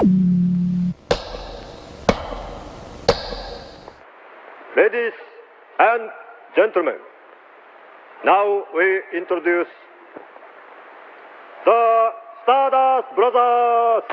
Ladies and gentlemen, now we introduce the Stardust Brothers.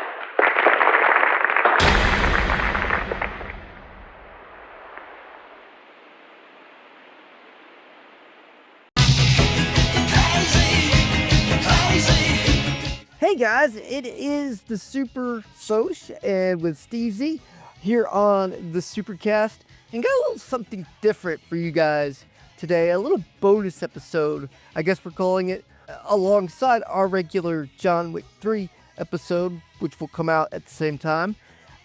Hey guys, it is the SuperCaZt and with SteveZ here on the SuperCaZt, and got a little something different for you guys today, a little bonus episode, I guess we're calling it, alongside our regular John Wick 3 episode, which will come out at the same time.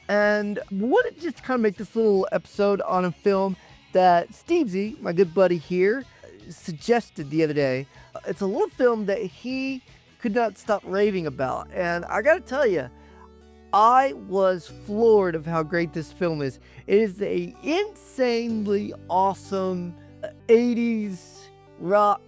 And we wanted to just kind of make this little episode on a film that SteveZ, my good buddy here, suggested the other day. It's a little film that he could not stop raving about, and I gotta tell you, I was floored of how great this film is. It is a insanely awesome 80s rock,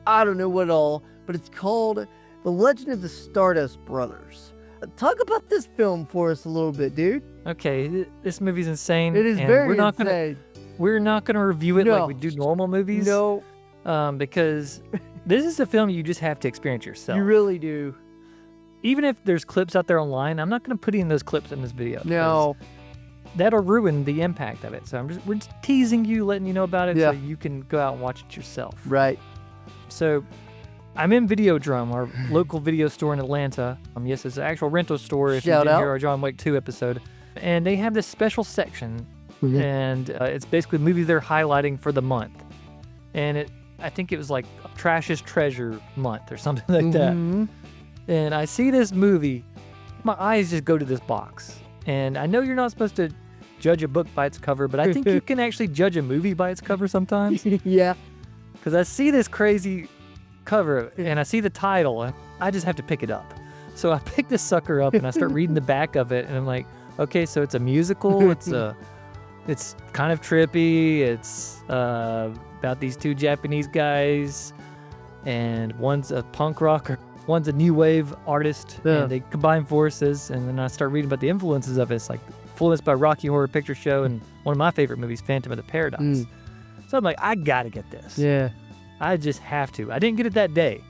I don't know what all, but it's called The Legend of the Stardust Brothers. Talk about this film for us a little bit, dude. Okay, this movie's insane. It is very insane. We're not gonna review it like we do normal movies. No. Because this is a film you just have to experience yourself. You really do. Even if there's clips out there online, I'm not going to put in those clips in this video. No. That'll ruin the impact of it. So we're just teasing you, letting you know about it so you can go out and watch it yourself. Right. So I'm in Videodrome, our local video store in Atlanta. Yes, it's an actual rental store if you didn't hear our John Wick 2 episode. And they have this special section, and it's basically movies they're highlighting for the month. And I think it was like Trash is Treasure month or something like that. And I see this movie, my eyes just go to this box. And I know you're not supposed to judge a book by its cover, but I think you can actually judge a movie by its cover sometimes. Yeah. Because I see this crazy cover and I see the title, and I just have to pick it up. So I pick this sucker up and I start reading the back of it, and I'm like, okay, so it's a musical, it's kind of trippy, it's about these two Japanese guys, and one's a punk rocker, one's a new wave artist, and they combine forces. And then I start reading about the influences of it. It's like influenced by Rocky Horror Picture Show and one of my favorite movies, Phantom of the Paradise. So I'm like, I gotta get this. Yeah. I just have to. I didn't get it that day.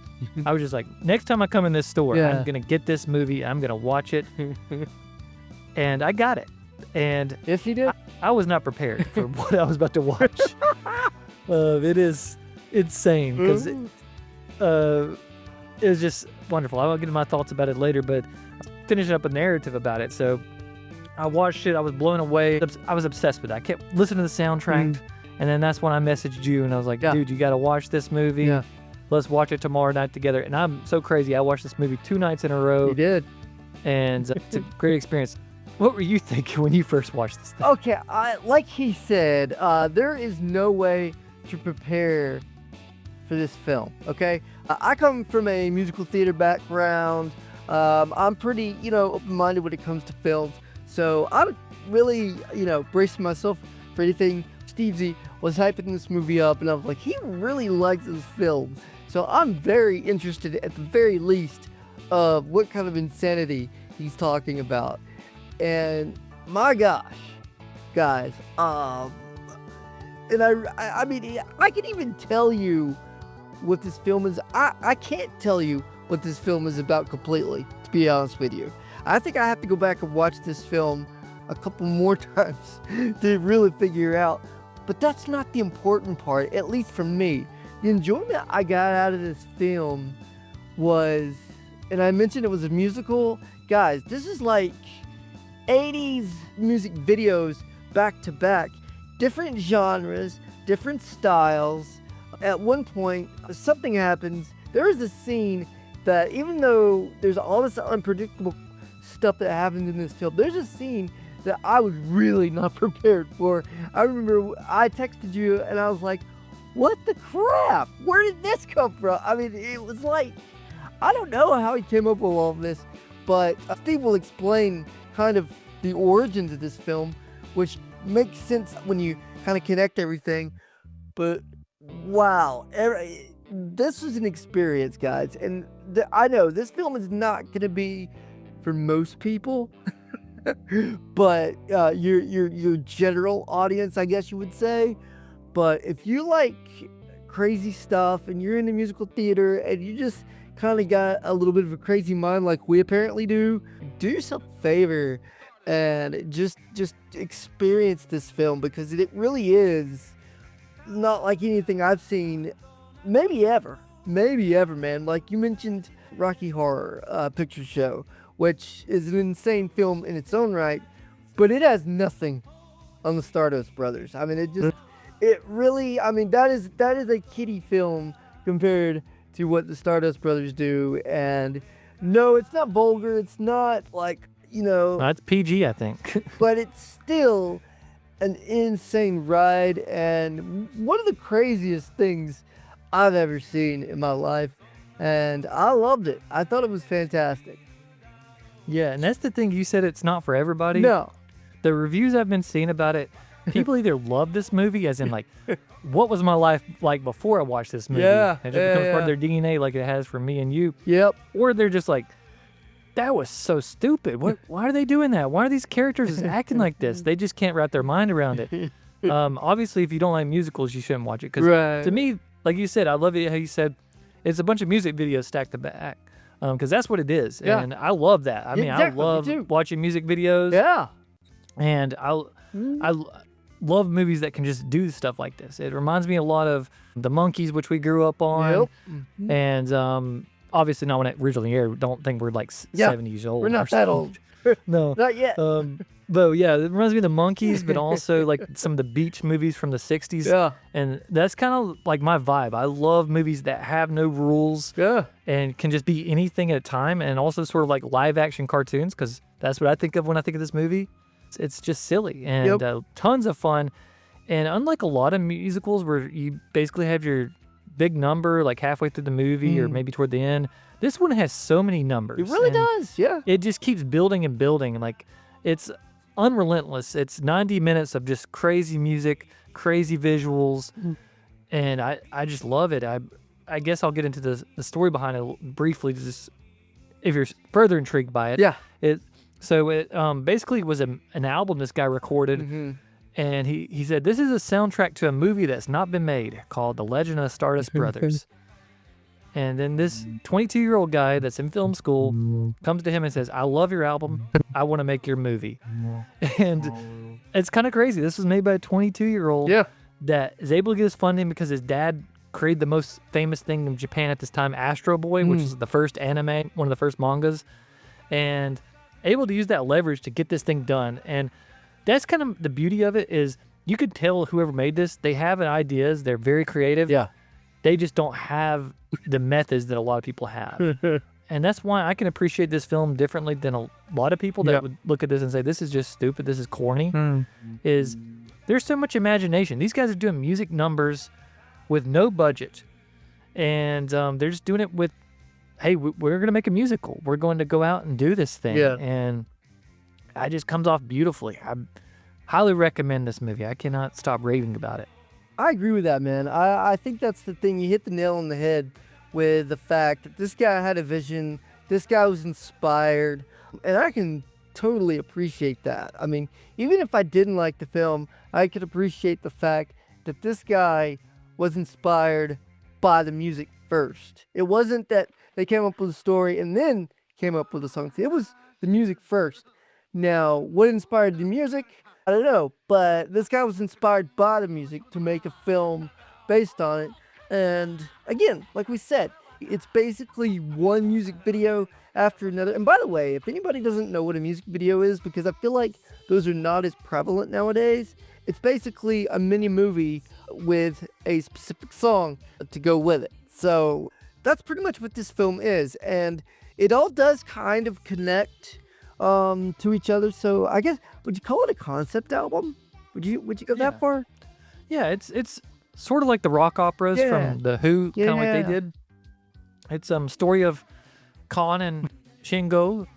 I was just like, next time I come in this store, I'm gonna get this movie. I'm gonna watch it. And I got it. And yes, you did. I was not prepared for what I was about to watch. It is insane because it was just wonderful. I won't get into my thoughts about it later, but finishing up a narrative about it. So I watched it. I was blown away. I was obsessed with it. I kept listening to the soundtrack, and then that's when I messaged you, and I was like, dude, you got to watch this movie. Yeah. Let's watch it tomorrow night together. And I'm so crazy. I watched this movie 2 nights in a row. You did. And it's a great experience. What were you thinking when you first watched this thing? Okay, like he said, there is no way to prepare for this film, okay? I come from a musical theater background. I'm pretty, open-minded when it comes to films. So I'm really, bracing myself for anything. SteveZ was hyping this movie up, and I was like, he really likes this film. So I'm very interested, at the very least, of what kind of insanity he's talking about. And my gosh, guys, and I mean, I can even tell you what this film is. I can't tell you what this film is about completely, to be honest with you. I think I have to go back and watch this film a couple more times to really figure out. But that's not the important part, at least for me. The enjoyment I got out of this film was, and I mentioned it was a musical. Guys, this is like 80s music videos back to back. Different genres, different styles. At one point, something happens. There is a scene that, even though there's all this unpredictable stuff that happens in this film, there's a scene that I was really not prepared for. I remember I texted you and I was like, what the crap? Where did this come from? I mean, it was like, I don't know how he came up with all of this, but Steve will explain kind of the origins of this film, which makes sense when you kind of connect everything. But wow, this was an experience, guys. And I know this film is not going to be for most people. But your general audience, I guess you would say. But if you like crazy stuff and you're in the musical theater and you just kind of got a little bit of a crazy mind like we apparently do yourself a favor and just experience this film, because it really is not like anything I've seen maybe ever, man. Like you mentioned Rocky Horror Picture Show, which is an insane film in its own right, but it has nothing on the Stardust Brothers. I mean, it really, I mean, that is a kiddie film compared to what the Stardust Brothers do. And no, it's not vulgar. It's not like, That's PG, I think. but it's still an insane ride and one of the craziest things I've ever seen in my life. And I loved it. I thought it was fantastic. Yeah, and that's the thing. You said it's not for everybody. No. The reviews I've been seeing about it, people either love this movie, as in like, what was my life like before I watched this movie? Yeah, It just becomes part of their DNA, like it has for me and you. Yep. Or they're just like, that was so stupid. Why are they doing that? Why are these characters just acting like this? They just can't wrap their mind around it. Obviously, if you don't like musicals, you shouldn't watch it. Because to me, like you said, I love it how you said it's a bunch of music videos stacked to back. Because that's what it is. Yeah. And I love that. I mean, exactly, I love watching music videos. Yeah. And I love movies that can just do stuff like this. It reminds me a lot of The Monkees, which we grew up on. Yep. And obviously not when it originally aired. Don't think we're like 70 years old. We're not that old. No. Not yet. But yeah, it reminds me of The Monkees, but also like some of the beach movies from the 60s. Yeah. And that's kind of like my vibe. I love movies that have no rules. Yeah. And can just be anything at a time, and also sort of like live action cartoons, because that's what I think of when I think of this movie. It's just silly and tons of fun. And unlike a lot of musicals where you basically have your big number like halfway through the movie or maybe toward the end, this one has so many numbers. It really does, yeah. It just keeps building and building. Like, it's unrelentless. It's 90 minutes of just crazy music, crazy visuals, and I just love it. I guess I'll get into the story behind it briefly, just if you're further intrigued by it. Yeah. It basically was an album this guy recorded, and he said, this is a soundtrack to a movie that's not been made called The Legend of Stardust Brothers. And then this 22-year-old guy that's in film school comes to him and says, I love your album. I want to make your movie. And it's kind of crazy. This was made by a 22-year-old that is able to get his funding because his dad created the most famous thing in Japan at this time, Astro Boy, which is the first anime, one of the first mangas, and able to use that leverage to get this thing done. And that's kind of the beauty of it, is you could tell whoever made this, they have ideas, they're very creative. Yeah. They just don't have the methods that a lot of people have. And that's why I can appreciate this film differently than a lot of people that would look at this and say, this is just stupid, this is corny. Is there's so much imagination. These guys are doing music numbers with no budget. And they're just doing it with, hey, we're going to make a musical. We're going to go out and do this thing. Yeah. And it just comes off beautifully. I highly recommend this movie. I cannot stop raving about it. I agree with that, man. I think that's the thing. You hit the nail on the head with the fact that this guy had a vision. This guy was inspired. And I can totally appreciate that. I mean, even if I didn't like the film, I could appreciate the fact that this guy was inspired by the music first. It wasn't that they came up with a story and then came up with a song. It was the music first. Now, what inspired the music? I don't know, but this guy was inspired by the music to make a film based on it. And again, like we said, it's basically one music video after another. And by the way, if anybody doesn't know what a music video is, because I feel like those are not as prevalent nowadays, it's basically a mini movie with a specific song to go with it. So that's pretty much what this film is. And it all does kind of connect to each other. So I guess, would you call it a concept album? Would you go that far? Yeah, it's sort of like the rock operas from The Who, kind of like they did. It's story of Khan and Shingo,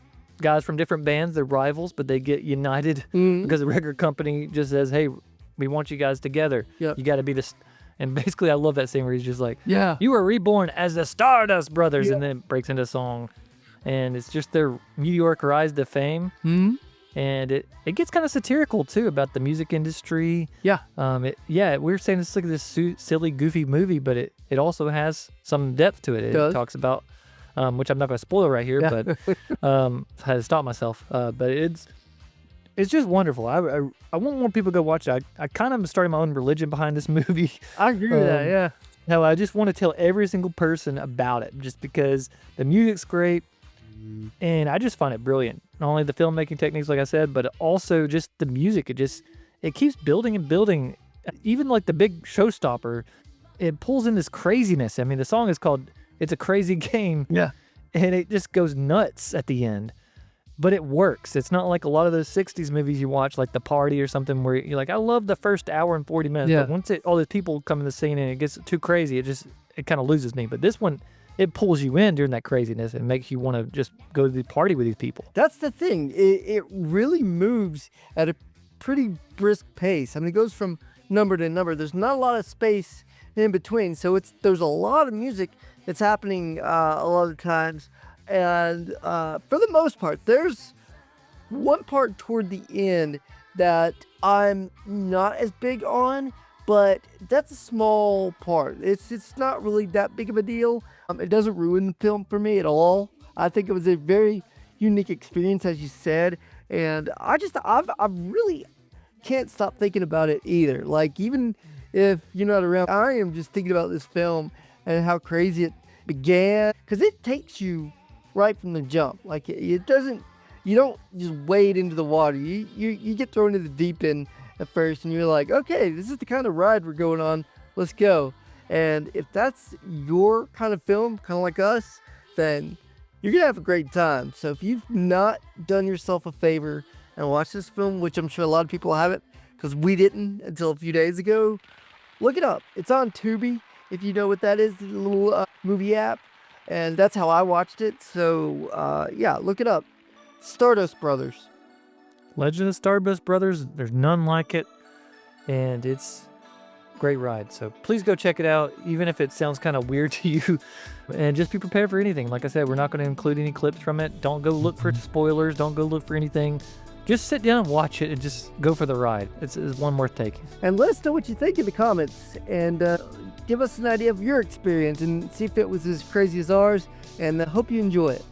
guys from different bands. They're rivals, but they get united because the record company just says, hey, we want you guys together. You got to be this. And basically, I love that scene where he's just like, you were reborn as the Stardust Brothers, and then it breaks into song. and it's just their meteoric rise to fame. Hmm. And it gets kind of satirical too about the music industry. Yeah. We're saying it's like this silly, goofy movie, but it also has some depth to it. It does. talks about, which I'm not going to spoil right here, Yeah. but I had to stop myself. But it's just wonderful. I want more people to go watch it. I kind of started my own religion behind this movie. I agree with that. Yeah. No, I just want to tell every single person about it, just because the music's great, and I just find it brilliant. Not only the filmmaking techniques, like I said, but also just the music. It keeps building and building. Even like the big showstopper, it pulls in this craziness. I mean, the song is called "It's a Crazy Game," Yeah. and it just goes nuts at the end. But it works. It's not like a lot of those 60s movies you watch, like The Party or something, where you're like, I love the first hour and 40 minutes. Yeah. But once all these people come in the scene and it gets too crazy, it kind of loses me. But this one, it pulls you in during that craziness and makes you want to just go to the party with these people. That's the thing. It really moves at a pretty brisk pace. I mean, it goes from number to number. There's not a lot of space in between. So there's a lot of music that's happening a lot of times. And for the most part, there's one part toward the end that I'm not as big on, but that's a small part. It's not really that big of a deal. It doesn't ruin the film for me at all. I think it was a very unique experience, as you said, and I really can't stop thinking about it either. Like, even if you're not around, I am just thinking about this film and how crazy it began, because it takes you right from the jump. Like, it doesn't, you don't just wade into the water. You get thrown into the deep end at first, and you're like, okay, this is the kind of ride we're going on. Let's go. And if that's your kind of film, kind of like us, then you're gonna have a great time. So if you've not done yourself a favor and watched this film, which I'm sure a lot of people haven't, because we didn't until a few days ago, look it up. It's on Tubi, if you know what that is, the little movie app. And that's how I watched it. So, yeah, look it up. Stardust Brothers. Legend of Stardust Brothers, there's none like it, and it's a great ride. So please go check it out, even if it sounds kind of weird to you. And just be prepared for anything. Like I said, we're not going to include any clips from it. Don't go look for spoilers. Don't go look for anything. Just sit down and watch it and just go for the ride. It's one worth taking. And let us know what you think in the comments. And give us an idea of your experience and see if it was as crazy as ours. And hope you enjoy it.